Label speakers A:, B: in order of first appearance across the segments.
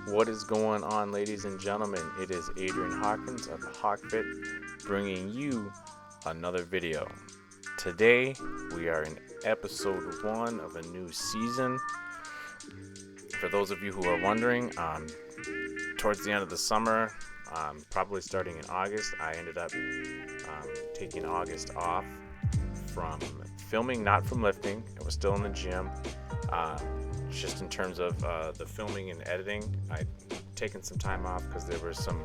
A: What is going on, ladies and gentlemen? It is Adrian Hawkins of HawkFit bringing you another video. Today, we are in episode 1 of a new season. For those of you who are wondering, towards the end of the summer, probably starting in August, I ended up taking August off from filming, not from lifting. I was still in the gym. Just in terms of the filming and editing, I'd taken some time off because there were some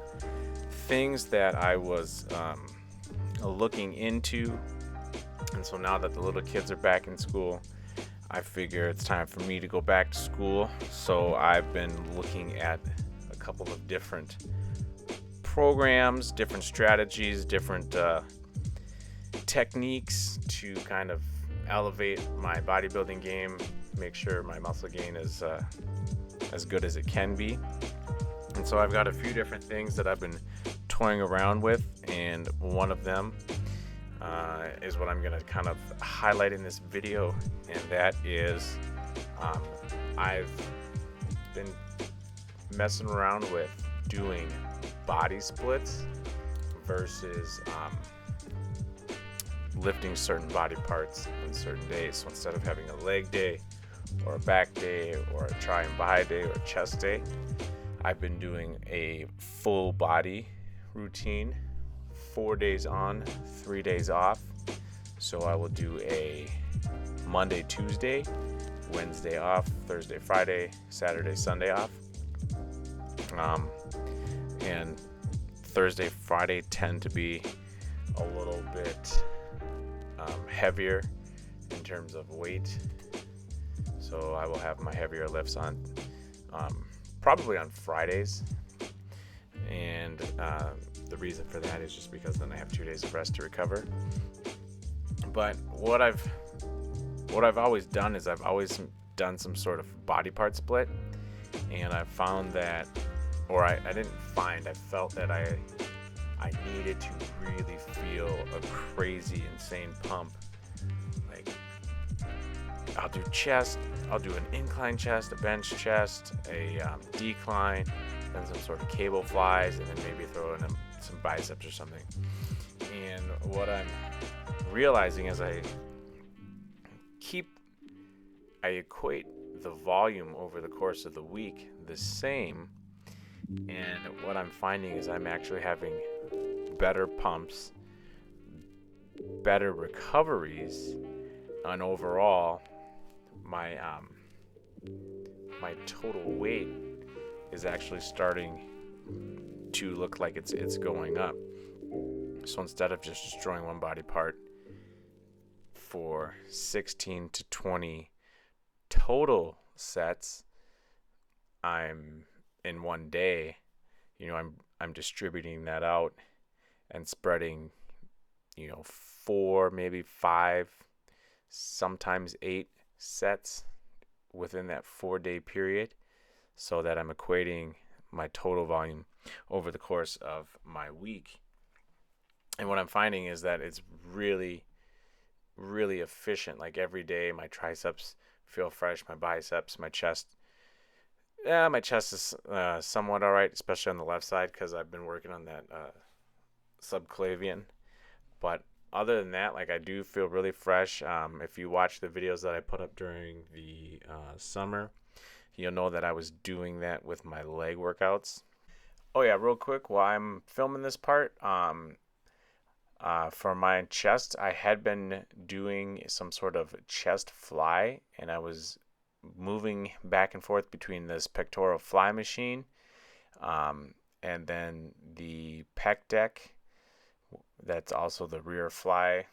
A: things that I was looking into. And so now that the little kids are back in school, I figure it's time for me to go back to school. So I've been looking at a couple of different programs, different strategies, different techniques to kind of elevate my bodybuilding game, make sure my muscle gain is as good as it can be. And so I've got a few different things that I've been toying around with, and one of them is what I'm going to kind of highlight in this video, and that is I've been messing around with doing body splits versus lifting certain body parts on certain days. So instead of having a leg day or a back day or a try and buy day or a chest day, I've been doing a full body routine, 4 days on, 3 days off. So I will do a Monday, Tuesday, Wednesday off, Thursday, Friday, Saturday, Sunday off. And Thursday, Friday tend to be a little bit heavier in terms of weight. So I will have my heavier lifts on probably on Fridays. And the reason for that is just because then I have 2 days of rest to recover. But what I've always done is I've always done some sort of body part split, and I found that, or I felt that I needed to really feel a crazy, insane pump. Like, I'll do chest, I'll do an incline chest, a bench chest, a decline, then some sort of cable flies, and then maybe throw in some biceps or something. And what I'm realizing is I equate the volume over the course of the week the same, and what I'm finding is I'm actually having better pumps, better recoveries, and overall my total weight is actually starting to look like it's going up. So instead of just destroying one body part for 16 to 20 total sets, I'm in one day, I'm distributing that out and spreading, 4, maybe 5, sometimes 8 sets within that 4-day period, so that I'm equating my total volume over the course of my week. And what I'm finding is that it's really, really efficient. Like every day, my triceps feel fresh, my biceps, my chest. Yeah, my chest is somewhat all right, especially on the left side because I've been working on that subclavian. But other than that, like, I do feel really fresh. If you watch the videos that I put up during the summer, you'll know that I was doing that with my leg workouts. Oh yeah, real quick, while I'm filming this part, for my chest, I had been doing some sort of chest fly, and I was moving back and forth between this pectoral fly machine and then the pec deck. That's also the rear fly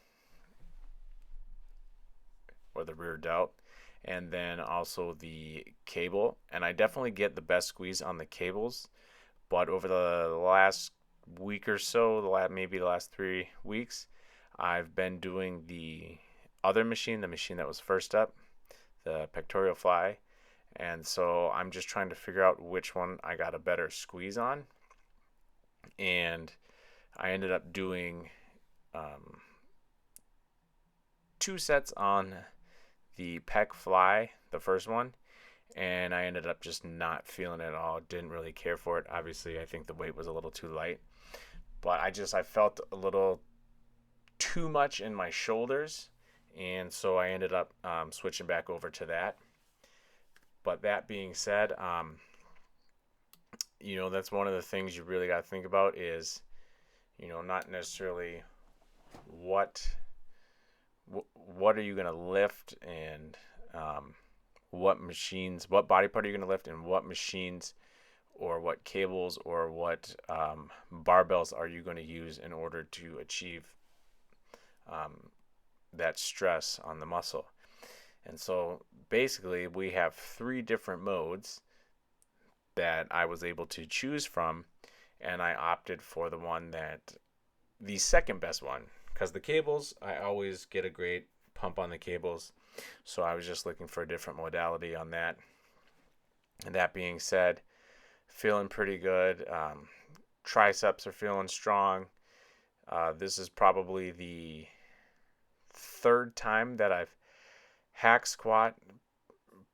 A: or the rear delt, and then also the cable. And I definitely get the best squeeze on the cables, but over the last week or so, maybe the last 3 weeks, I've been doing the other machine, the machine that was first up, the pectoral fly. And so I'm just trying to figure out which one I got a better squeeze on. And I ended up doing 2 sets on the pec fly, the first one, and I ended up just not feeling it at all. Didn't really care for it. Obviously, I think the weight was a little too light, but I felt a little too much in my shoulders, and so I ended up switching back over to that. But that being said, that's one of the things you really got to think about is, not necessarily what what are you going to lift, and what body part are you going to lift, and what machines or what cables or what barbells are you going to use in order to achieve that stress on the muscle. And so basically we have 3 different modes that I was able to choose from, and I opted for the second best one, because the cables, I always get a great pump on the cables. So I was just looking for a different modality on that. And that being said, feeling pretty good. Triceps are feeling strong. This is probably the 3rd time that I've hack squat,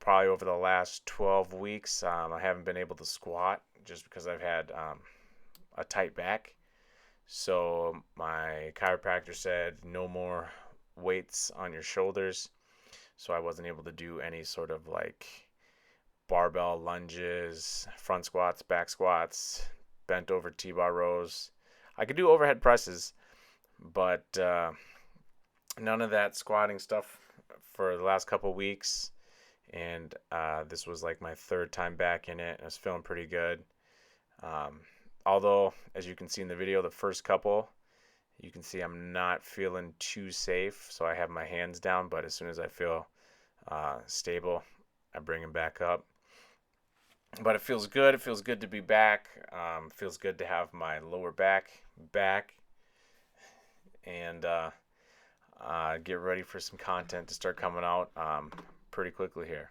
A: probably over the last 12 weeks. I haven't been able to squat just because I've had a tight back. So my chiropractor said no more weights on your shoulders. So I wasn't able to do any sort of like barbell lunges, front squats, back squats, bent over T-bar rows. I could do overhead presses, but none of that squatting stuff for the last couple of weeks. And this was like my 3rd time back in it. I was feeling pretty good. Although, as you can see in the video, the first couple, you can see I'm not feeling too safe. So I have my hands down, but as soon as I feel stable, I bring them back up. But it feels good. It feels good to be back. Feels good to have my lower back, and get ready for some content to start coming out pretty quickly here.